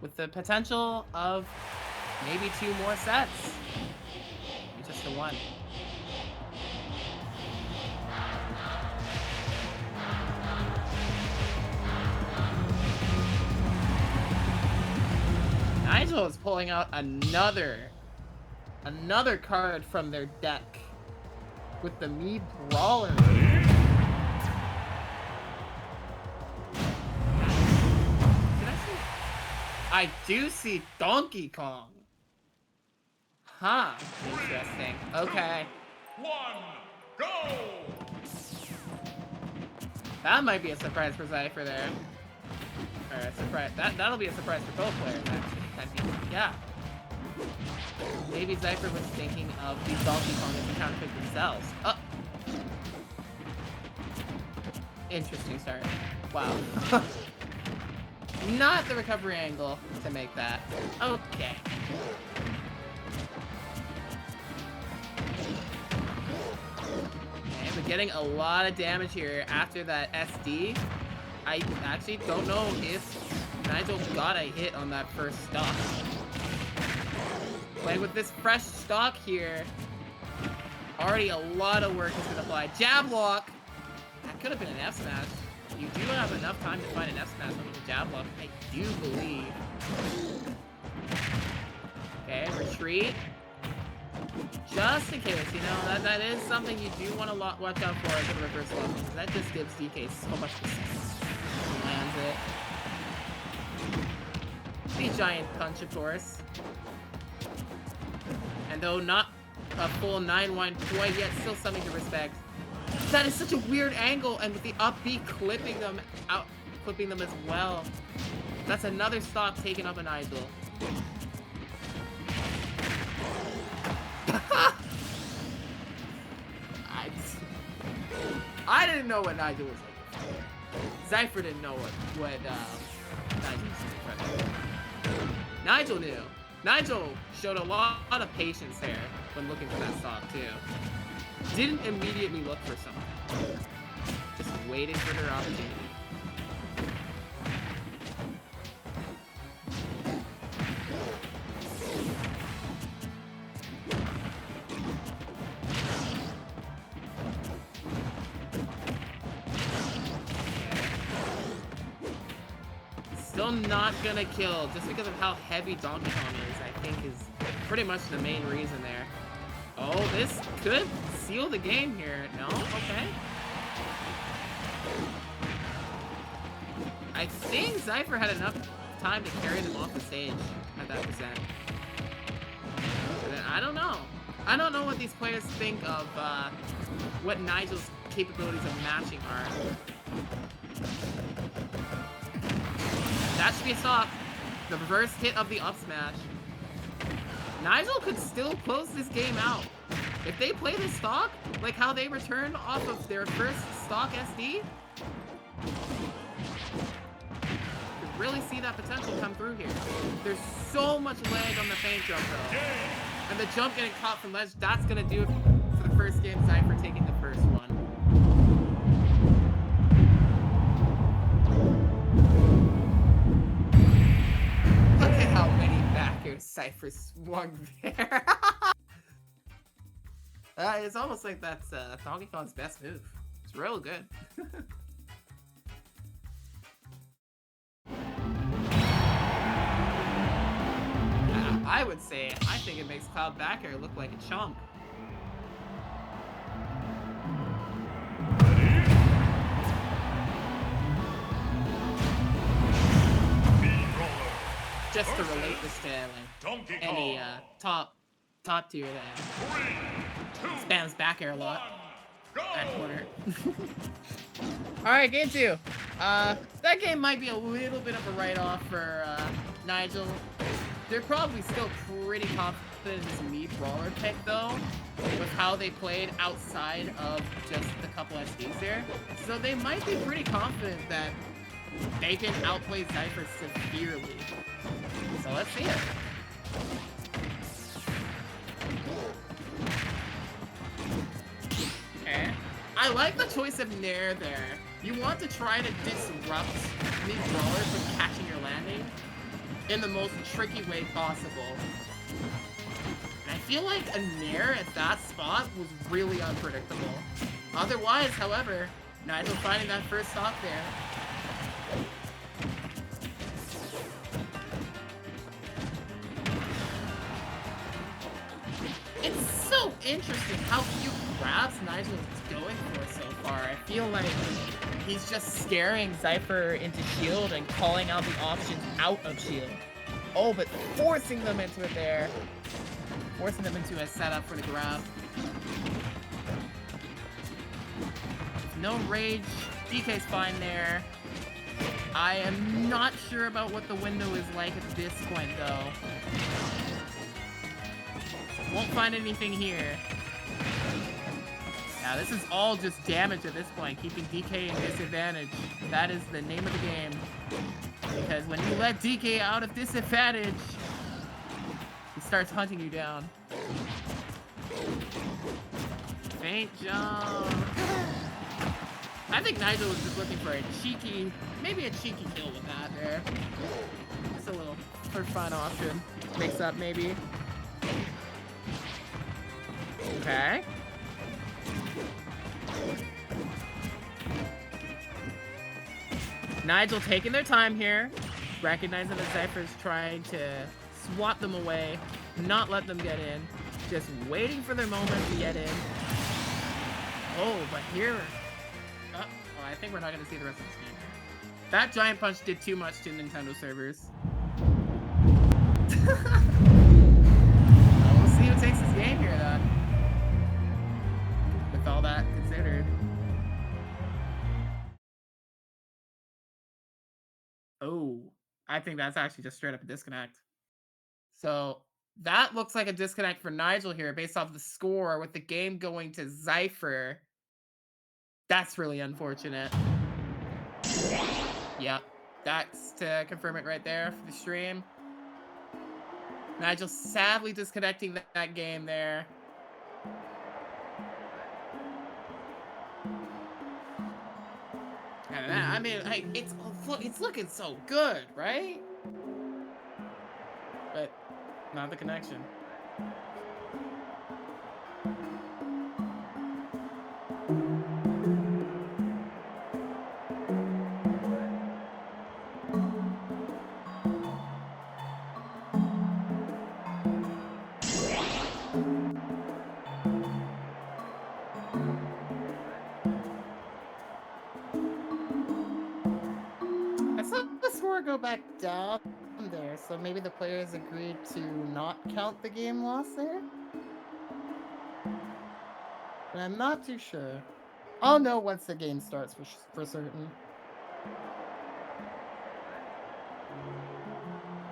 with the potential of maybe 2 more sets. Maybe just the 1. Naigel is pulling out another card from their deck with the Mii Brawler. I do see Donkey Kong. Huh. Interesting. Okay. 1, go! That might be a surprise for Zypher there. Or a surprise. That'll be a surprise for both players, actually. Yeah. Maybe Zypher was thinking of these Donkey Kong as a counterpick themselves. Oh. Interesting start. Wow. Not the recovery angle to make that. Okay. Okay, we're getting a lot of damage here after that SD. I actually don't know if Naigel got a hit on that first stock. Playing with this fresh stock here, already a lot of work has been applied. Jab lock! That could have been an F smash. You do have enough time to find an F smash with the jab lock, I do believe. Okay, retreat. Just in case, you know, that is something you do want to watch out for as a reverse lock, because that just gives DK so much resistance. Lands it. The giant punch, of course. And though not a full 9-1 quite yet, still something to respect. That is such a weird angle, and with the up B clipping them as well. That's another stock taken up a Naigel. I didn't know what Naigel was like. Zypher didn't know what Naigel was like. Naigel knew. Naigel showed a lot of patience there when looking for that stock too. Didn't immediately look for someone. Just waited for their opportunity. Still not gonna kill, just because of how heavy Donkey Kong is, I think is pretty much the main reason there. Oh, this could seal the game here. No? Okay. I think Zypher had enough time to carry them off the stage at that percent. I don't know. I don't know what these players think of what Naigel's capabilities of matching are. That should be a stock. The reverse hit of the up smash. Naigel could still close this game out. If they play this stock, like how they returned off of their first stock SD, you really see that potential come through here. There's so much lag on the feint jump though. And the jump getting caught from ledge, that's gonna do it for the first game, Zypher taking the first one. Look at how many backers Zypher swung there. It's almost like that's Donkey Kong's best move. It's real good. I would say, I think it makes Cloud back air look like a chump. Just to relate this to like, any top tier that spams back air a lot. That corner. Alright, game 2. That game might be a little bit of a write-off for Naigel. They're probably still pretty confident in this Mii Brawler pick though, with how they played outside of just the couple SDs there. So they might be pretty confident that they can outplay Zypher severely. So let's see it. Okay. I like the choice of Nair there. You want to try to disrupt Mii Brawler from catching your landing. in the most tricky way possible. And I feel like a nair at that spot was really unpredictable. Otherwise, however, Naigel finding that first stock there. It's so interesting how few grabs Naigel is going for so far. I feel like he's just scaring Zypher into shield and calling out the options out of shield. Oh, but forcing them into it there. Forcing them into a setup for the grab. No rage. DK's fine there. I am not sure about what the window is like at this point, though. Won't find anything here. Now, this is all just damage at this point, keeping DK in disadvantage. That is the name of the game. Because when you let DK out of disadvantage, he starts hunting you down. Faint jump. I think Naigel was just looking for a cheeky, maybe a cheeky kill with that there. Just a little for fun option. Mix up maybe. Okay. Naigel taking their time here, recognizing that Zypher's trying to swat them away, not let them get in, just waiting for their moment to get in. Oh, but here... Oh, I think we're not going to see the rest of this game. That giant punch did too much to Nintendo servers. We'll see who takes this game here, then. With all that considered. Oh, I think that's actually just straight up a disconnect. So that looks like a disconnect for Naigel here based off the score with the game going to Zypher. That's really unfortunate. Yep, that's to confirm it right there for the stream. Naigel sadly disconnecting that game there. And I mean, like, it's looking so good, right? But not the connection. Go back down there, so maybe the players agreed to not count the game loss there? But I'm not too sure. I'll know once the game starts for certain.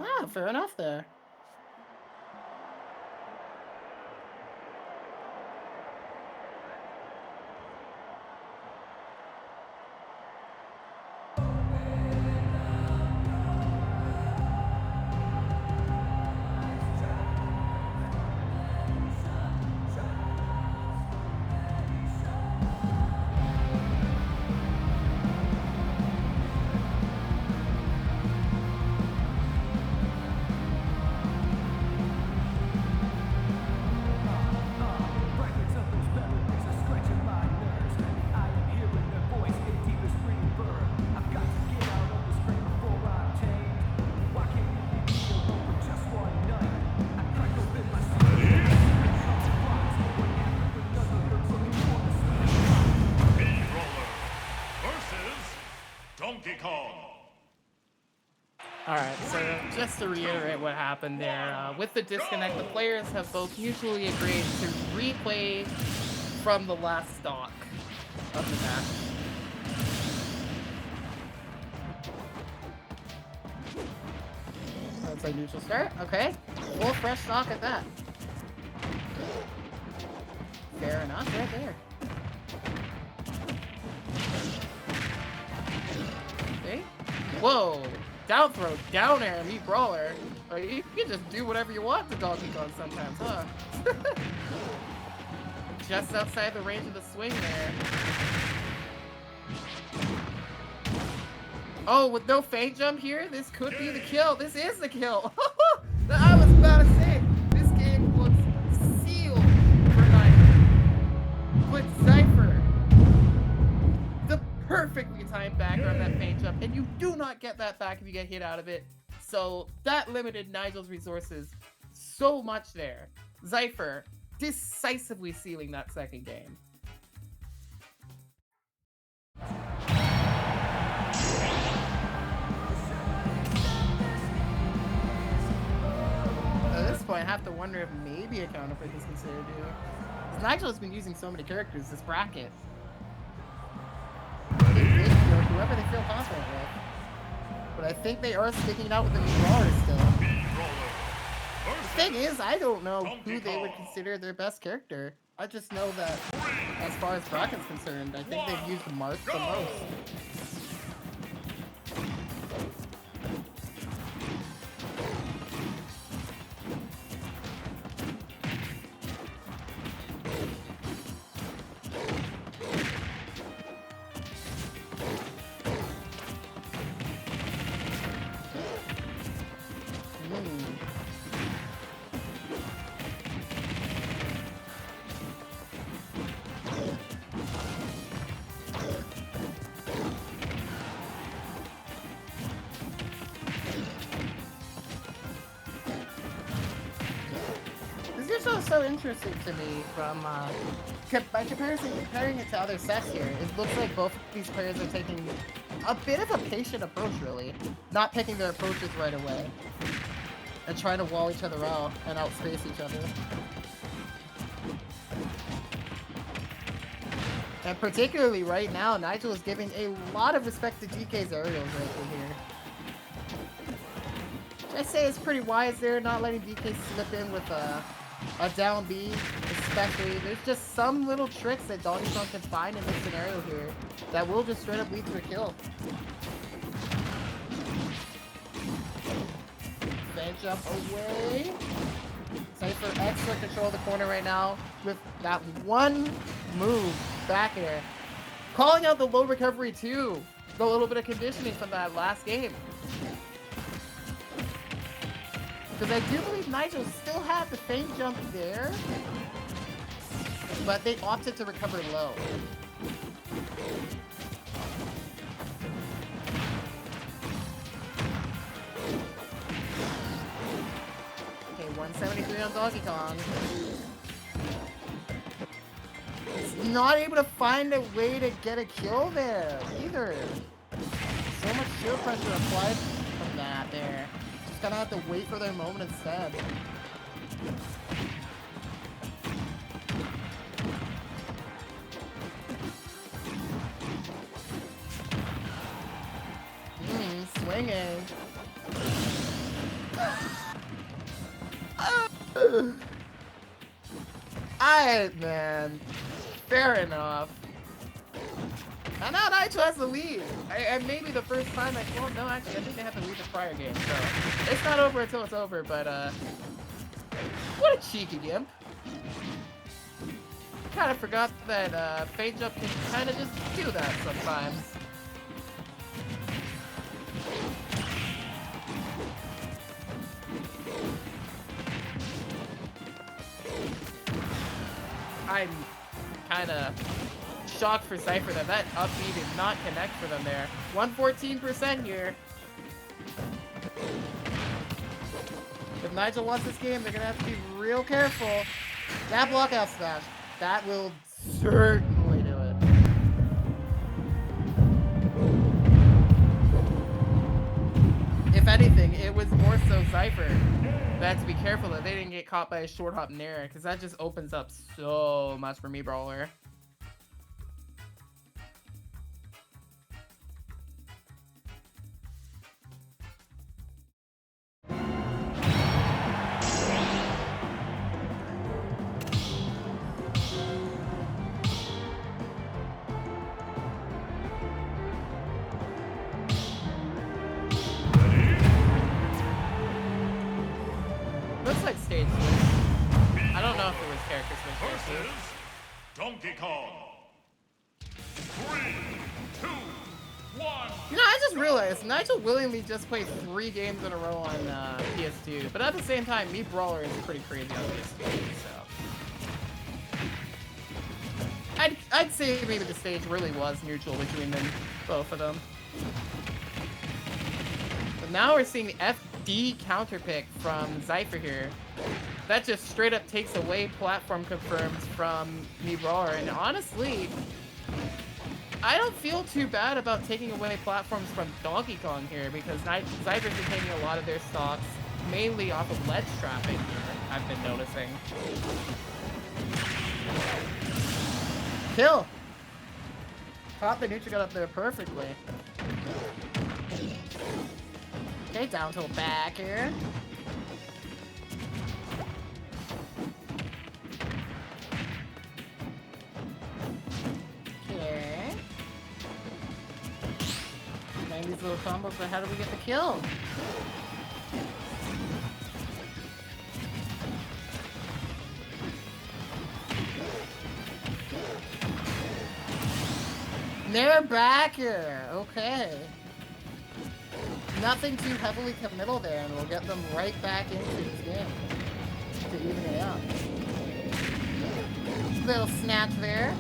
Ah, fair enough there. Alright, so just to reiterate what happened there, with the disconnect, the players have both mutually agreed to replay from the last stock of the match. That's a neutral start, okay. Full fresh stock at that. Fair enough, right there. Okay. Whoa! Down throw, down air, meat brawler. You can just do whatever you want to Donkey Kong sometimes, huh? Just outside the range of the swing there. Oh, with no feint jump here, this could be the kill. This is the kill. I was about to say, this game looks sealed for Naigel. But Zypher, the perfectly timed backer on that feint jump, and you do not get that back if you get hit out of it. So that limited Nigel's resources so much there. Zypher decisively sealing that second game. At this point, I have to wonder if maybe a counterpick is considered due. Nigel has been using so many characters this bracket. Whoever they feel confident with. But I think they are sticking it out with the new brawler still. The thing is, I don't know who they would consider their best character. I just know that, as far as bracket's concerned, I think they've used Mark the most. This is so interesting to me from, by comparison, comparing it to other sets here. It looks like both of these players are taking a bit of a patient approach, really. Not picking their approaches right away. And trying to wall each other out and outspace each other. And particularly right now, Naigel is giving a lot of respect to DK's aerials right here. I say it's pretty wise there, not letting DK slip in with a down B, especially. There's just some little tricks that Doggytron can find in this scenario here that will just straight up lead to a kill. Fan jump away. Zypher extra control of the corner right now with that one move back air. Calling out the low recovery too. The little bit of conditioning from that last game. Because I do believe Naigel still had the feint jump there, but they opted to recover low. Okay, 173 on Donkey Kong. He's not able to find a way to get a kill there either. So much shield pressure applied from that there. Gonna have to wait for their moment instead. Swinging. Man, fair enough. And now Naigel has the lead. And maybe the first time well, no, actually, I think they have to lead the prior game, so it's not over until it's over, but, what a cheeky gimp. Kind of forgot that, feint jump can kind of just do that sometimes. I'm kind of shocked for Zypher that up B did not connect for them there. 114% here. If Naigel wants this game, they're going to have to be real careful. That blockout smash, that will certainly do it. If anything, it was more so Zypher that had to be careful that they didn't get caught by a short hop nair, because that just opens up so much for me, Brawler. Looks like stage switch. I don't know if it was character switch. Versus Donkey Kong. 3, 2, You know, I just realized Nigel willingly just played 3 games in a row on PS2, but at the same time, Me Brawler is pretty crazy on PS2, so. I'd say maybe the stage really was neutral between them, both of them. But now we're seeing the FD counter pick from Zypher here. That just straight up takes away platform confirms from Me Brawler, and honestly, I don't feel too bad about taking away platforms from Donkey Kong here, because Zypher's been taking a lot of their stocks mainly off of ledge trapping here, I've been noticing. Kill! Caught the neutral gun up there perfectly. Okay, down to back here. Okay. Playing these little combos, but how do we get the kill? They're back here. Okay. Nothing too heavily committal there, and we'll get them right back into this game to even it out. Little snatch there.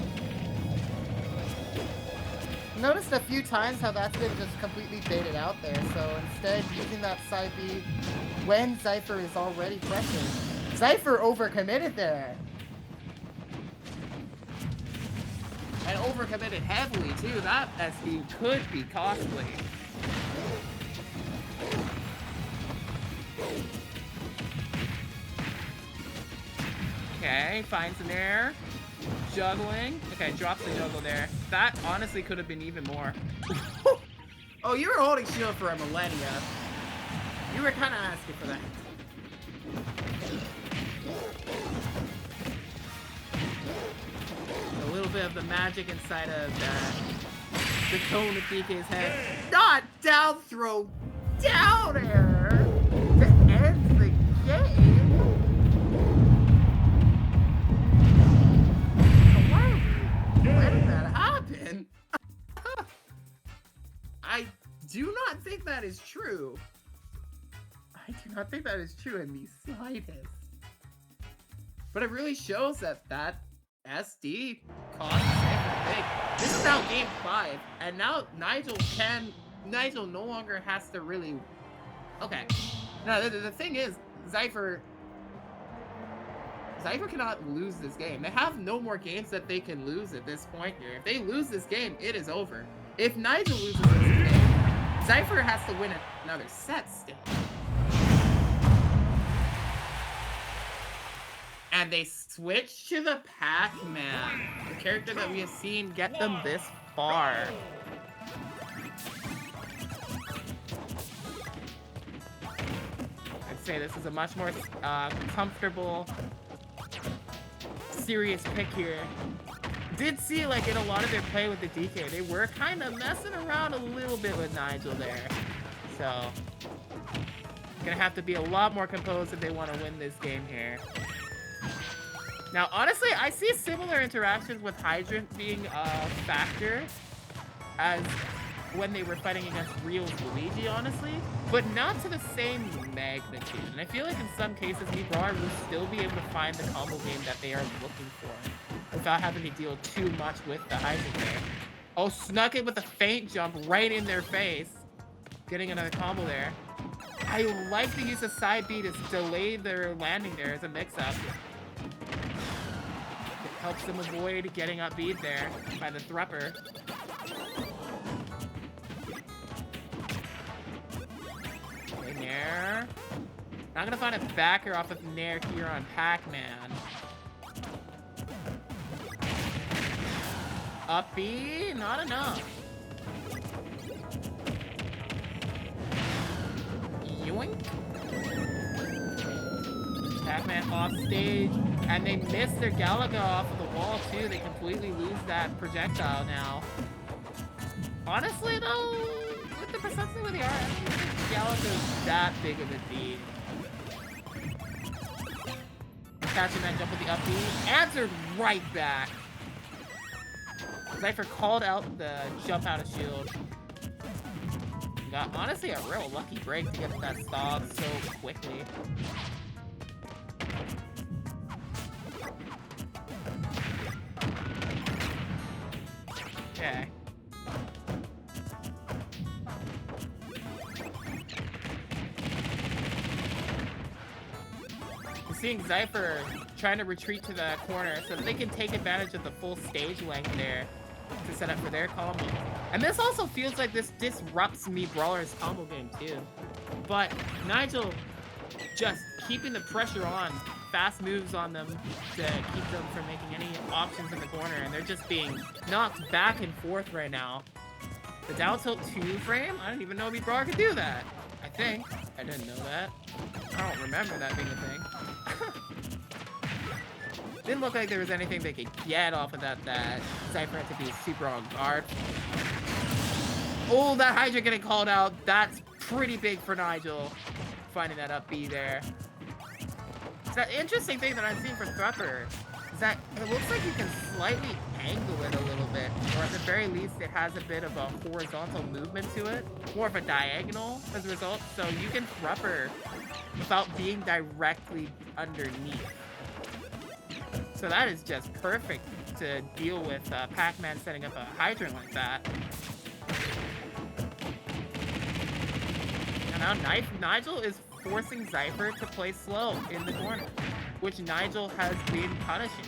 Noticed a few times how that's been just completely baited out there, so instead using that side B when Zypher is already pressured. Zypher overcommitted there. And overcommitted heavily too. That SD could be costly. Okay, finds an air. Juggling. Okay, drops the juggle there. That honestly could have been even more. Oh, you were holding shield for a millennia. You were kind of asking for that. A little bit of the magic inside of the cone of DK's head. Not down throw, down air to end the game. Why did that happen? I do not think that is true. I do not think that is true in the slightest. But it really shows that SD cost Zypher big. This is now game 5, and now Naigel no longer has to really. Okay. Now the thing is, Zypher cannot lose this game. They have no more games that they can lose at this point here. If they lose this game, it is over. If Naigel loses this game, Zypher has to win another set still. And they switch to the Pac-Man, the character that we have seen get them this far. I'd say this is a much more comfortable, serious pick here. Did see, like, in a lot of their play with the DK, they were kind of messing around a little bit with Naigel there. So, gonna have to be a lot more composed if they want to win this game here. Now, honestly, I see similar interactions with Hydrant being a factor as when they were fighting against Real's Luigi, honestly, but not to the same magnitude. And I feel like in some cases, Me Brawler will still be able to find the combo game that they are looking for without having to deal too much with the Hydrant there. Oh, snuck it with a feint jump right in their face. Getting another combo there. I like the use of side B to delay their landing there as a mix-up. It helps them avoid getting up beat there by the Thrupper. Okay, Nair. Not gonna find a backer off of Nair here on Pac-Man. Up B, not enough. Yoink. Pac-Man off stage, and they miss their Galaga off of the wall too. They completely lose that projectile now. Honestly though, with the percentage where they are, I don't think Galaga's that big of a deed. Catching that jump with the up B, answered right back. Zypher called out the jump out of shield. Got honestly a real lucky break to get that stock so quickly. Okay. I'm seeing Zypher trying to retreat to the corner so that they can take advantage of the full stage length there to set up for their combo. And this also feels like this disrupts me Brawler's combo game too. But Naigel just keeping the pressure on, fast moves on them to keep them from making any options in the corner, and they're just being knocked back and forth right now. The down tilt 2 frame? I didn't even know me Brawler could do that. I think. I didn't know that. I don't remember that being a thing. Didn't look like there was anything they could get off of that Zypher had to be super on guard. Oh, that Hydra getting called out. That's pretty big for Naigel. Finding that up B there. So that interesting thing that I'm seeing for Zypher is that it looks like you can slightly angle it a little bit, or at the very least it has a bit of a horizontal movement to it, more of a diagonal as a result, so you can Zypher without being directly underneath. So that is just perfect to deal with Pac-Man setting up a hydrant like that. And now Naigel is forcing Zypher to play slow in the corner, which Naigel has been punishing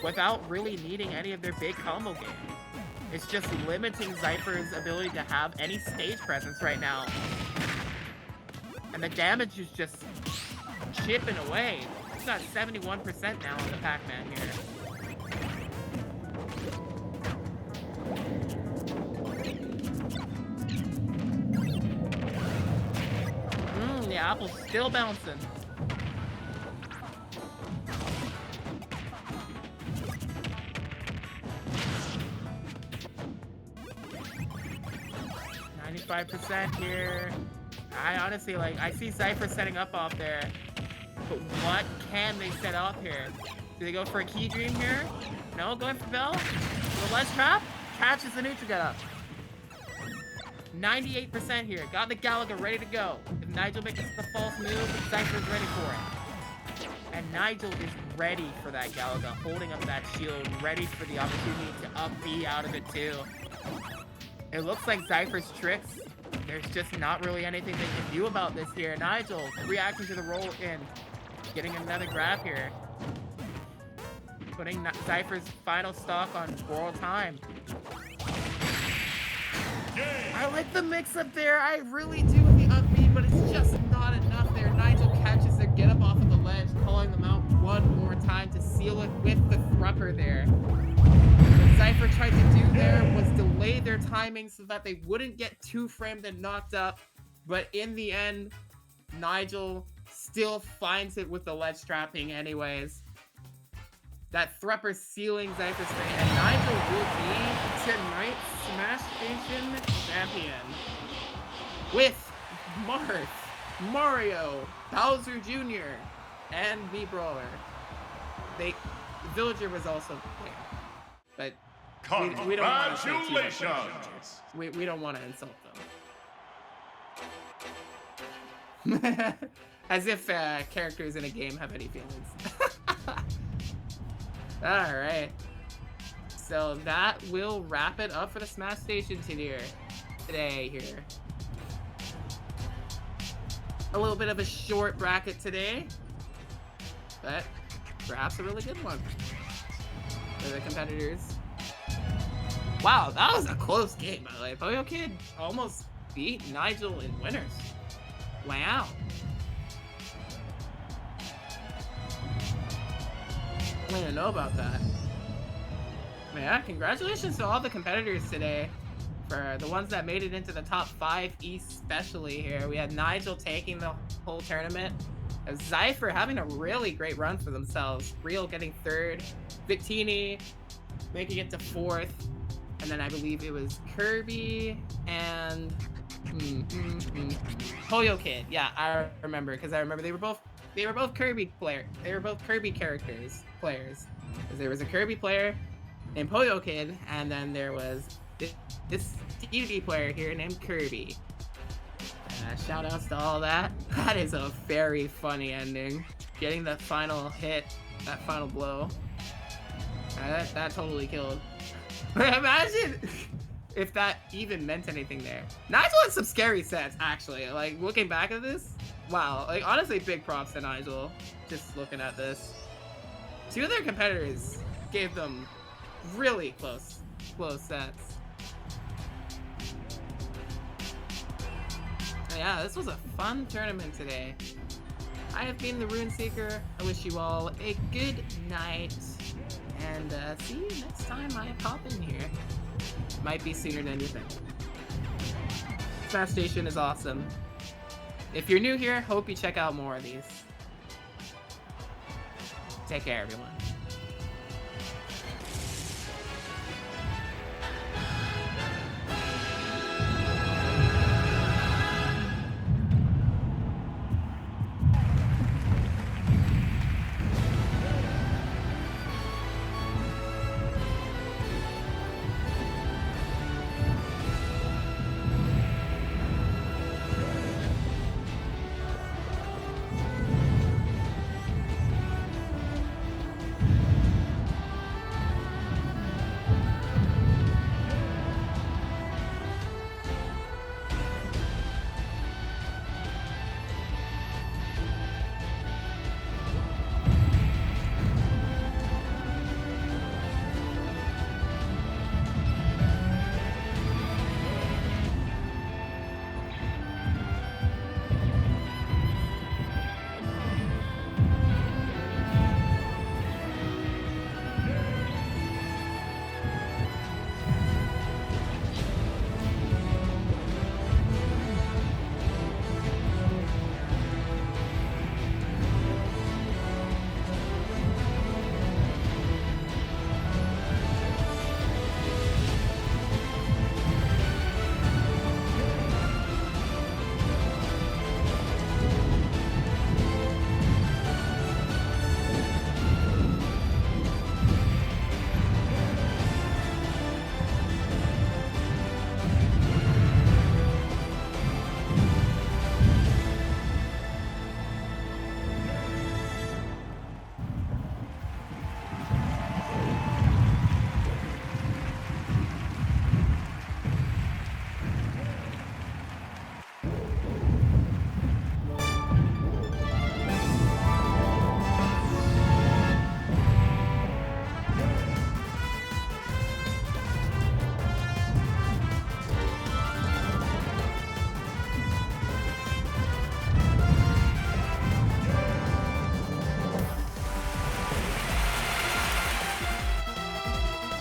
without really needing any of their big combo game. It's just limiting Zypher's ability to have any stage presence right now. And the damage is just chipping away. It's got 71% now on the Pac-Man here. The apple's still bouncing. %, here. I honestly, I see Zypher setting up off there. But what can they set up here? Do they go for a key dream here? No, going for Bell? The ledge trap? Catches the neutral get up. 98% here. Got the Galaga ready to go. If Naigel makes the false move, Zypher's ready for it. And Naigel is ready for that Galaga, holding up that shield, ready for the opportunity to up B out of it too. It looks like Zypher's tricks, there's just not really anything they can do about this here. Naigel reacting to the roll in, getting another grab here. Putting Zypher's final stock on World Time. I like the mix-up there, I really do with the up B, but it's just not enough there. Naigel catches their get up off of the ledge, calling them out one more time to seal it with the Thrupper there. What Zypher tried to do there was delay their timing so that they wouldn't get 2-framed and knocked up, but in the end, Naigel still finds it with the ledge trapping anyways. That Thrupper sealing Zypher's fate, and Naigel will be tonight's Smash Station champion. With Marth, Mario, Bowser Jr., and V Brawler. Villager was also there, but we don't want to say too much. We don't want to insult them. As if characters in a game have any feelings. Alright. So that will wrap it up for the Smash Station today here. A little bit of a short bracket today, but perhaps a really good one for the competitors. Wow, that was a close game, by the way. Poyo Kid almost beat Naigel in winners. Wow. I didn't know about that. But yeah, congratulations to all the competitors today. For the ones that made it into the top 5 especially here. We had Naigel taking the whole tournament. Zypher having a really great run for themselves. Real getting 3rd. Victini making it to 4th. And then I believe it was Kirby and Poyo Kid. Yeah, I remember, because I remember they were both Kirby players. They were both Kirby players. Because there was a Kirby player named Poyo Kid, and then there was this DD player here named Kirby. Shout outs to all that. That is a very funny ending. Getting that final hit, that final blow. That totally killed. Imagine if that even meant anything there. Naigel had some scary sets, actually. Like, looking back at this, wow. Like, honestly, big props to Naigel. Just looking at this. Two of their competitors gave them really close sets. Yeah, this was a fun tournament today. I have been the Rune Seeker. I wish you all a good night. And see you next time I pop in here. Might be sooner than you think. Smash Station is awesome. If you're new here, hope you check out more of these. Take care, everyone.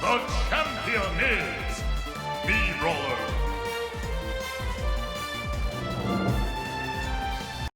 The champion is B-Brawler.